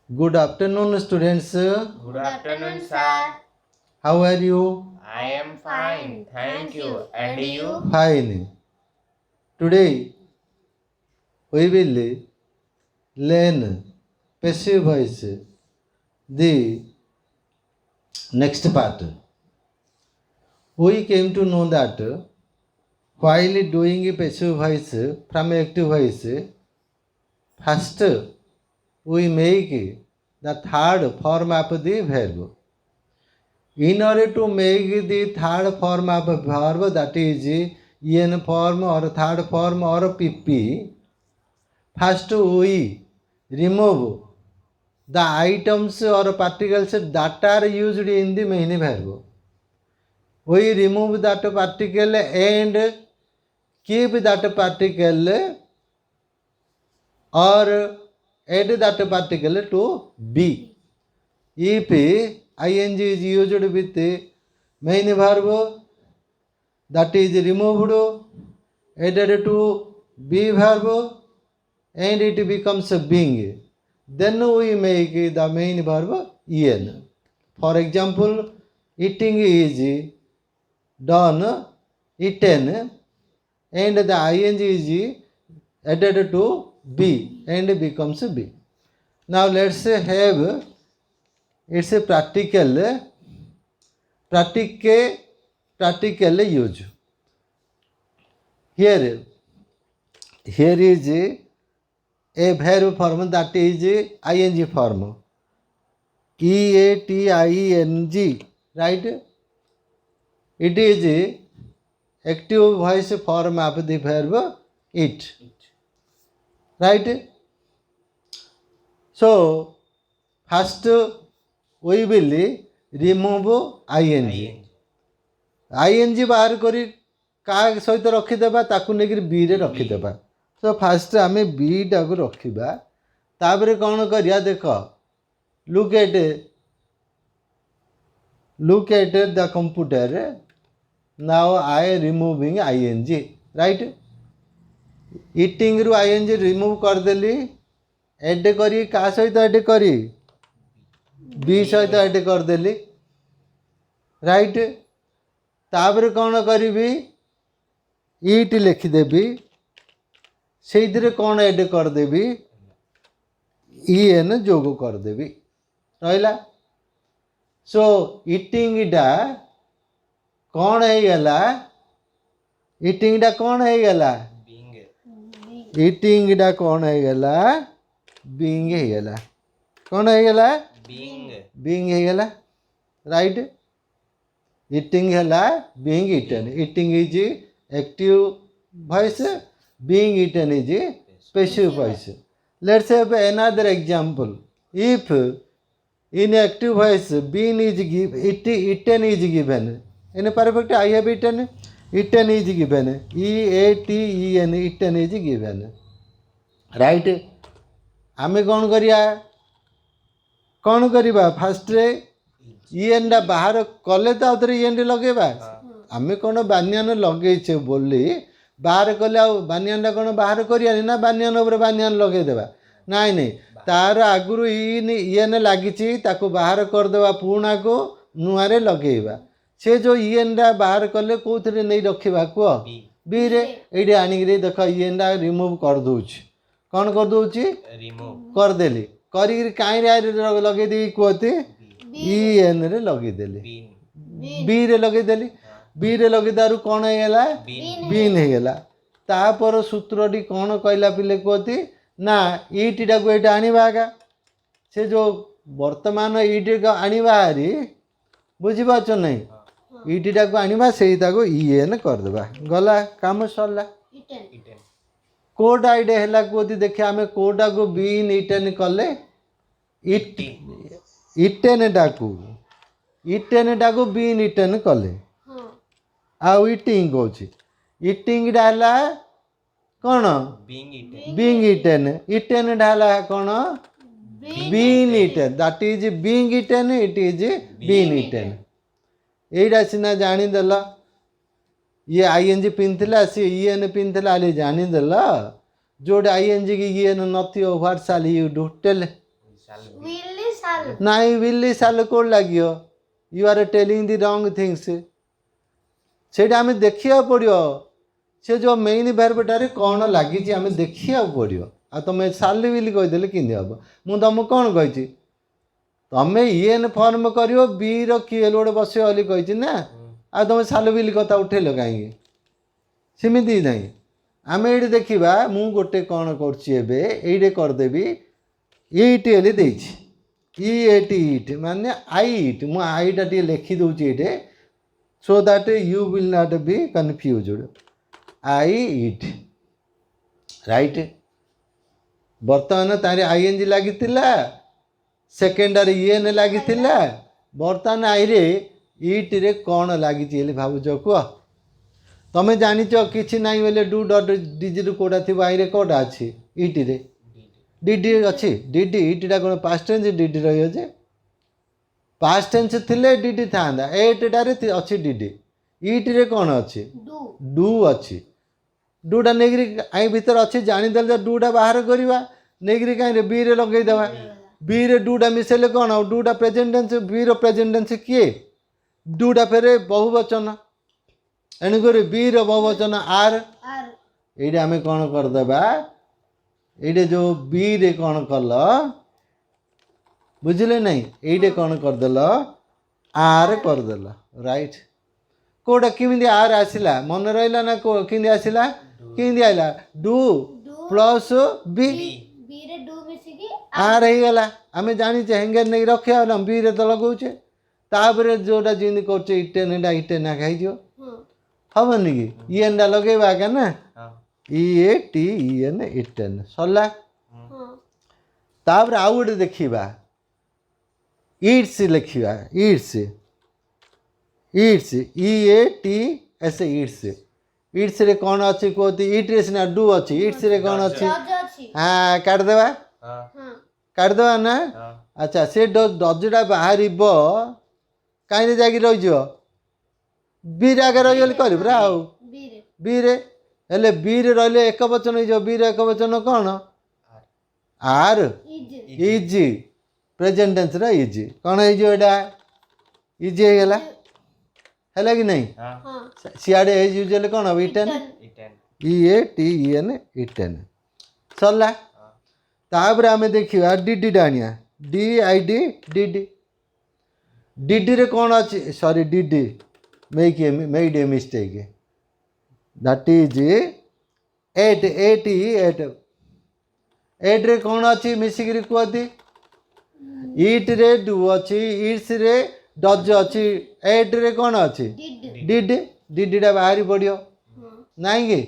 Good afternoon, students. Good afternoon, sir. How are you? I am fine. Thank you. And you? Fine. Today we will learn passive voice, the next part. We came to know that while doing a passive voice from active voice, first we make the third form of the verb. In order to make the third form of a verb, that is en form or third form or pp, first we remove the items or particles that are used in the main verb. We remove that particle and keep that particle or add that particle to be. If ing is used with main verb, that is removed, added to be verb, and it becomes a being. Then we make the main verb en. For example, eating is done, eaten, and the ing is added to be and becomes be. Now let's have it's a practical use. Here is a verb form, that is ing form. EATING, right? It is active voice form of the verb eat, right? So first we will remove ing. ing बाहर करी का सहित रखिदेबा, ताकू नेगिर B रे रखिदेबा. तो fast आमे B टाकू रखिबा. तापरे कौन करिया देख, look at the computer. Now I removing ing, right? Eating रू ing remove कर देली, एड करी का सहित एड करी बी सहित एड कर देली, राइट. तापर कौन करी, इट लिखिदेवी, से कौन एड करदेवी, en जोग करदेवी, रहा. सो इटिंग डा कौन है गला, इटिंग डा कौन है गला, इटिंग डा कौन है गला, बीइंग है गला. कौन है गला, बीइंग है गला, राइट. इटिंग है being eaten. Eating is active voice, being eaten is passive voice. Let's have another example. If in active voice being is given, eaten is given. In perfect I have eaten, eaten is given. EATEN, eaten is given. Right? आमे कौन करिया, कौन करिबा, fast रे en टा बाहर कले तो आउथरे en लगेबा. आमे कौन बानियान लगेइछे बोली बाहर कले आ बानियानटा कौन बाहर करियानी ना, बानियान उपर बानियान लगेदेबा, नाई नहीं. तार आगुरु en लागिछि, ताको बाहर करदेबा, पुणा को नुआरे लगेइबा. से जो en टा बाहर कले कोथरे नहीं रखिबा कुह, बी रे. एडी आनिगिरे देख en टा रिमूव कर दोछि. कौन कर दोछि, रिमूव कर देली. करिगिरि काई रे लगेइ देई कोते en रे लगेइ देली, बी रे लगेइ देली. बी रे लगेदारू कौन है, बीन है. तापर सूत्रटी कौन कहला पिले कहती ना, इटा को ये आनिबागा. से जो वर्तमान इट को आनिबा हारी, बुझीपाच नहीं, इटा को आनिबा से en करदेबा, गला काम सरला. कोडा आइडिया है कहती देखिए आम कोडा को बीन इटेन कले, इटेन टाकू बीन इटेन कले. आउ इटिंग कौच, इटिंग डाला कौन, बीइंग इटेन. इटेन डाला कौन, been eaten. That is being eaten, it is been eaten. एटा सीना जानीदेल, ये आईएनजी पिंधला, सी en पिंधला, जानीदेल. जोड़े आईएनजी की en नथियो, what shall you do, tell. Will shall. ନାଇଁ ବିଲି ସାଲ କୋଉଠି ଲାଗିବ ୟୁ ଆର୍ ଟେଲିଂ ଦି ରଙ୍ଗ ଥିଙ୍ଗସ୍ ସେଇଟା ଆମେ ଦେଖିବାକୁ ପଡ଼ିବ ସେ ଯେଉଁ ମେନ୍ ଭେର୍ବଟାରେ କ'ଣ ଲାଗିଛି ଆମେ ଦେଖିବାକୁ ପଡ଼ିବ ଆଉ ତୁମେ ସାଲି ବିଲି କହିଦେଲେ କେମିତି ହେବ ମୁଁ ତୁମକୁ କ'ଣ କହିଛି ତୁମେ ଇଏନ୍ ଫର୍ମ କରିବ ବିର କିଏ ଗୋଟେ ବସିବ ବୋଲି କହିଛି ନା ଆଉ ତୁମେ ସାଲ ବିଲି କଥା ଉଠେଇଲ କାହିଁକି ସେମିତି ନାହିଁ ଆମେ ଏଇଠି ଦେଖିବା ମୁଁ ଗୋଟେ କ'ଣ କରୁଛି ଏବେ ଏଇଠି କରିଦେବି ଇଟ୍ ବୋଲି ଦେଇଛି ଇଟ୍ ମାନେ ଆଇ ଇଟ୍ ମୁଁ ଆଇଟା ଟିକେ ଲେଖିଦେଉଛି ଏଇଠି so that you will not be confused I it right ବର୍ତ୍ତମାନ ତାର ଆଇଏନ୍ଜି ଲାଗିଥିଲା ସେକେଣ୍ଡରେ ଇଏନ୍ ଲାଗିଥିଲା ବର୍ତ୍ତମାନ ଆଇରେ ଇଟ୍ରେ କ'ଣ ଲାଗିଛି ବୋଲି ଭାବୁଛ କୁହ ତୁମେ ଜାଣିଛ କିଛି ନାହିଁ ବୋଲେ ଡୁ ଡଟ୍ ଡିଜିରୁ କେଉଁଟା ଥିବ ଆଇରେ କେଉଁଟା ଅଛି ଇଟ୍ରେ ଡିଡି ଅଛି ଡିଡି ଇଟ୍ଟା କ'ଣ ପାଷ୍ଟ ଟେନ୍ସ ଡିଡି ରହିବ ଯେ ପାଷ୍ଟ ଟେନ୍ସ ଥିଲେ ଡିଡି ଥାନ୍ତା ଏଇଟାରେ ଅଛି ଡିଡି ଇଟ୍ରେ କ'ଣ ଅଛି Do. ଡୁ ଅଛି ଡୁଟା ନେଇକିରି ଆଇ ଭିତରେ ଅଛି ଜାଣିଦେଲେ ଯେ ଡୁଟା ବାହାର କରିବା ନେଇକିରି କାହିଁରେ ବିରେ ଲଗେଇଦେବା ବିରେ ଡୁଟା ମିଶାଇଲେ କ'ଣ ଆଉ ଡୁଟା ପ୍ରେଜେଣ୍ଟ ଟେନ୍ସ ବିର ପ୍ରେଜେଣ୍ଟ ଟେନ୍ସ କିଏ ଡୁଟା ଫେରେ ବହୁବଚନ ଏଣୁକରି ବିର ବହୁବଚନ ଆର୍ Are. ଏଇଟା ଆମେ କ'ଣ କରିଦେବା ଏଇଟା ଯେଉଁ ବିରେ କ'ଣ କଲ ବୁଝିଲେ ନାହିଁ ଏଇଟା କ'ଣ କରିଦେଲ ଆର୍ କରିଦେଲ ରାଇଟ୍ କେଉଁଟା କେମିତି ଆର୍ ଆସିଲା ମନେ ରହିଲା ନା କେମିତି ଆସିଲା କେମିତି ଆସିଲା ଡୁ ପ୍ଲସ୍ ବି B ରେ do ମିଶିକି ଆର୍ ହେଇଗଲା ଆମେ ଜାଣିଛେ ହେଙ୍ଗେର ନେଇକି ରଖିବା ନା ବିରେ ତ ଲଗାଉଛେ ତାପରେ ଯେଉଁଟା ଯେମିତି କରୁଛେ ଇଟେନ୍ ଏଇଟା ଇଟେନ୍ ଆକା ହେଇଯିବ ହବନି କି ଇଏନ୍ଟା ଲଗେଇବା ଆକା ନା ଇଏନ୍ ଇଟେନ୍ ସରିଲା ତାପରେ ଆଉ ଗୋଟେ ଦେଖିବା ଇଟ୍ସ ଲେଖିବା ଇଟ୍ସ ଇଏଟିଏସ୍ ଇଟ୍ସରେ କ'ଣ ଅଛି କୁହନ୍ତି ଇଟ୍ରେ ସିନା ଡୁ ଅଛି ଇଟ୍ସରେ କ'ଣ ଅଛି Judge ଅଛି. ହଁ କାଟିଦେବା ହଁ. କାଟିଦେବା ନା ଆଚ୍ଛା ସେ ଡଜଟା ବାହାରିବ କାହିଁରେ ଯାଇକି ରହିଯିବ ବିରେ ଆଗେ ରହିଗଲେ କରିବୁ ଆଉ B ରେ. ବିରେ ହେଲେ ବିରେ ରହିଲେ ଏକ ବଚନ ହେଇଯିବ ବିରେ ଏକ ବଚନ କ'ଣ ଆର୍ Is. ଇଜି ପ୍ରେଜେଣ୍ଟ ଟେନ୍ସର ଇଜି କ'ଣ ହେଇଯିବ ଏଇଟା ଇଜି ହେଇଗଲା ହେଲା କି ନାହିଁ ହଁ. ସିଆଡ଼େ ଏଜ୍ ୟୁଜ୍ ହେଲେ କ'ଣ ହେବ ଇଟେନ୍ ଇଏଟିଏନ୍ ଇଟେନ୍ ସରିଲା ତାପରେ ଆମେ ଦେଖିବା ଡିଡିଟା ଆଣିବା ଡିଆଇଡି ଡିଡି ଡିଡିରେ କ'ଣ ଅଛି sorry did made a mistake that is ଏଟ୍ରେ କ'ଣ ଅଛି ମିଶିକିରି କୁହନ୍ତି ଇଟ୍ରେ ଡୁ ଅଛି ଇଟ୍ସରେ ଡଜ୍ ଅଛି ଏଟ୍ରେ କ'ଣ ଅଛି Did. ଡିଡିଟା ବାହାରି ପଡ଼ିବ ନାଇଁ କି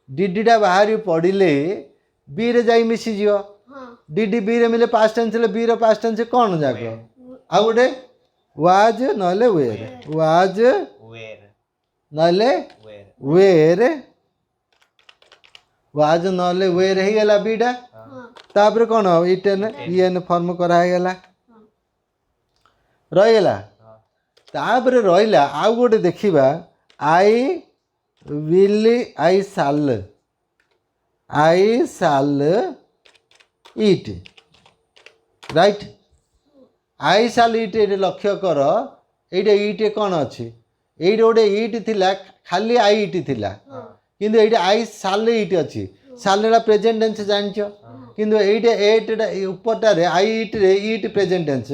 ଡିଡିଟା ବାହାରି ପଡ଼ିଲେ ବିରେ ଯାଇ ମିଶିଯିବ ହଁ. ଡିଡି ବିରେ ମିଲେ ପାଷ୍ଟ ଟେନ୍ସ ହେଲେ ବିର ପାଷ୍ଟ ଟେନ୍ସ କ'ଣ ଯାକ ଆଉ ଗୋଟେ ୱାଜ୍ ନହେଲେ ୱେର୍ ୱାଜ୍ ନହେଲେ ୱେର୍ ୱାଜ୍ ନହେଲେ ୱେର୍ ହେଇଗଲା ବିଟା ହଁ. ତାପରେ କ'ଣ ଇଟେନ୍ ଇଏନ୍ ଫର୍ମ କରାହେଇଗଲା ରହିଗଲା ତାପରେ ରହିଲା ଆଉ ଗୋଟେ ଦେଖିବା I shall it right I shall it ଏଇଠି ଲକ୍ଷ୍ୟ କର ଏଇଟା ଇଟ୍ କ'ଣ ଅଛି ଏଇଠି ଗୋଟେ ଇଟ୍ ଥିଲା ଖାଲି ଆଇ ଇଟ୍ ଥିଲା କିନ୍ତୁ ଏଇଟା ଆଇ ଶାଲ୍ ଇଟ୍ ଅଛି ଶାଲ୍ଟା ପ୍ରେଜେଣ୍ଟ ଟେନ୍ସ ଜାଣିଛ କିନ୍ତୁ ଏଇଟା ଏଇଟା ଉପରଟାରେ ଆଇ ଇଟ୍ରେ ଇଟ୍ ପ୍ରେଜେଣ୍ଟ ଟେନ୍ସ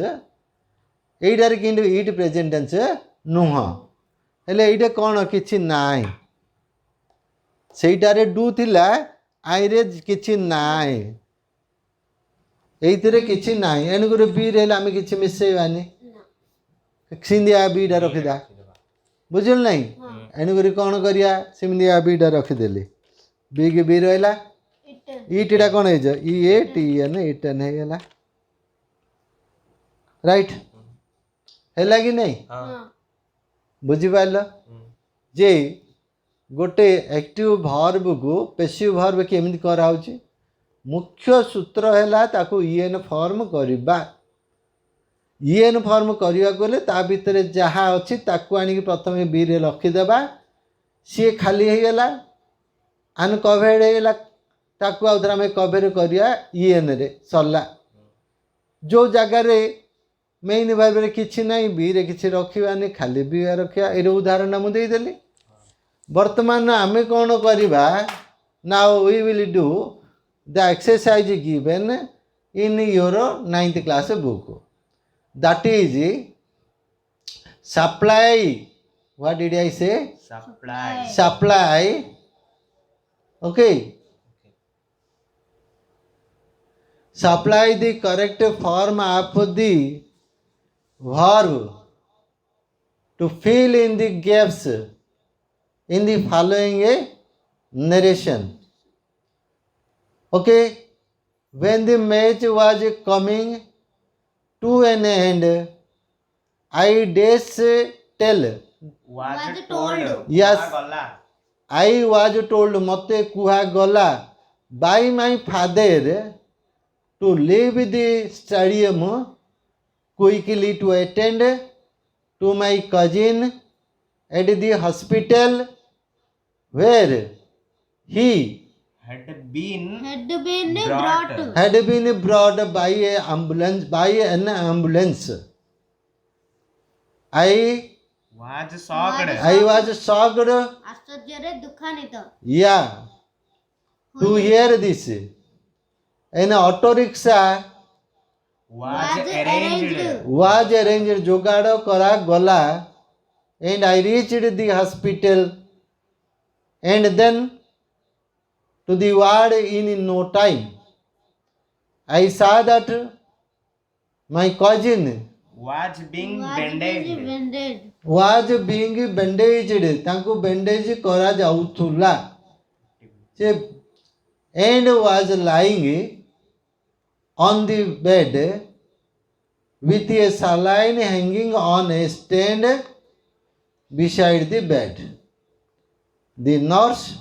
ଏଇଟାରେ କିନ୍ତୁ ଇଟ୍ ପ୍ରେଜେଣ୍ଟ ଟେନ୍ସ ନୁହଁ ହେଲେ ଏଇଟା କ'ଣ କିଛି ନାହିଁ ସେଇଟାରେ ଡୁ ଥିଲା ଆଇରେ କିଛି ନାହିଁ ଏଇଥିରେ କିଛି ନାହିଁ ଏଣୁକରି ବିରେ ହେଲେ ଆମେ କିଛି ମିଶାଇବାନି ସିନ୍ଦିଆ ବିଟା ରଖିଦେବା ବୁଝିଲ ନାହିଁ ଏଣୁକରି କ'ଣ କରିବା ସେମିତିଆ ବିଟା ରଖିଦେଲି ବିକି ବି ରହିଲା ଇଟ୍ଟା କ'ଣ ହେଇଯିବ ଇଏଟିଏନ୍ ଇଟେନ୍ ହେଇଗଲା ରାଇଟ୍ ହେଲା କି ନାହିଁ ବୁଝିପାରିଲ ଯେ ଗୋଟେ ଆକ୍ଟିଭ ଭର୍ବକୁ ପେସିଭ୍ ଭର୍ବ କେମିତି କରାହେଉଛି ମୁଖ୍ୟ ସୂତ୍ର ହେଲା ତାକୁ ଇଏନ୍ ଫର୍ମ କରିବା ଇଏନ୍ ଫର୍ମ କରିବାକୁ ହେଲେ ତା ଭିତରେ ଯାହା ଅଛି ତାକୁ ଆଣିକି ପ୍ରଥମେ ବିରେ ରଖିଦେବା ସିଏ ଖାଲି ହେଇଗଲା ଅନକଭର୍ଡ ହେଇଗଲା ତାକୁ ଆଉ ଥରେ ଆମେ କଭର୍ କରିବା ଇଏନ୍ରେ ସରିଲା जो जगार मेन भाव में किसी ना बी रे किसी रखानी खाली बी रखा ये उदाहरण मुझे देदेली वर्तमान आम कौन करवा now we will do the exercise given in your 9th class book that is supply what did I say supply okay supply the correct form of the verb to fill in the gaps in the following narration. Okay, when the match was coming to an end, I dash tell. Was told. Yes, I was told मते कुहा गला by my father to leave the stadium quickly to attend to my cousin at the hospital where he had been brought by an ambulance. I was shocked आश्चर्य दुखान्वित yeah to hear this. An auto rickshaw was arranged जोगाड़ करा गला and I reached the hospital and then to the ward in no time. I saw that my cousin was being bandaged तांको bandage करा जाउथुला से and was lying on the bed with a saline hanging on a stand beside the bed. The nurse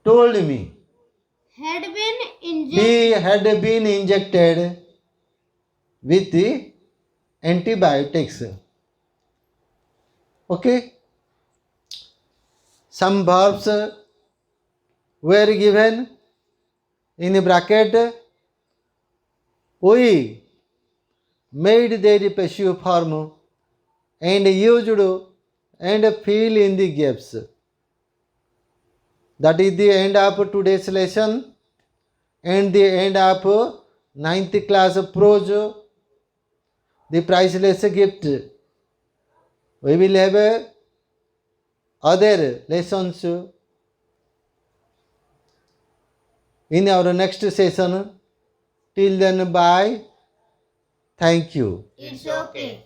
told me had been injured he had been injected with the antibiotics. Okay, some verbs were given in bracket. We made their passive form and used and fill in the gaps. That is the end of today's lesson and the end of 9th class prose, the priceless gift. We will have other lessons in our next session. Till then, bye. Thank you. it's okay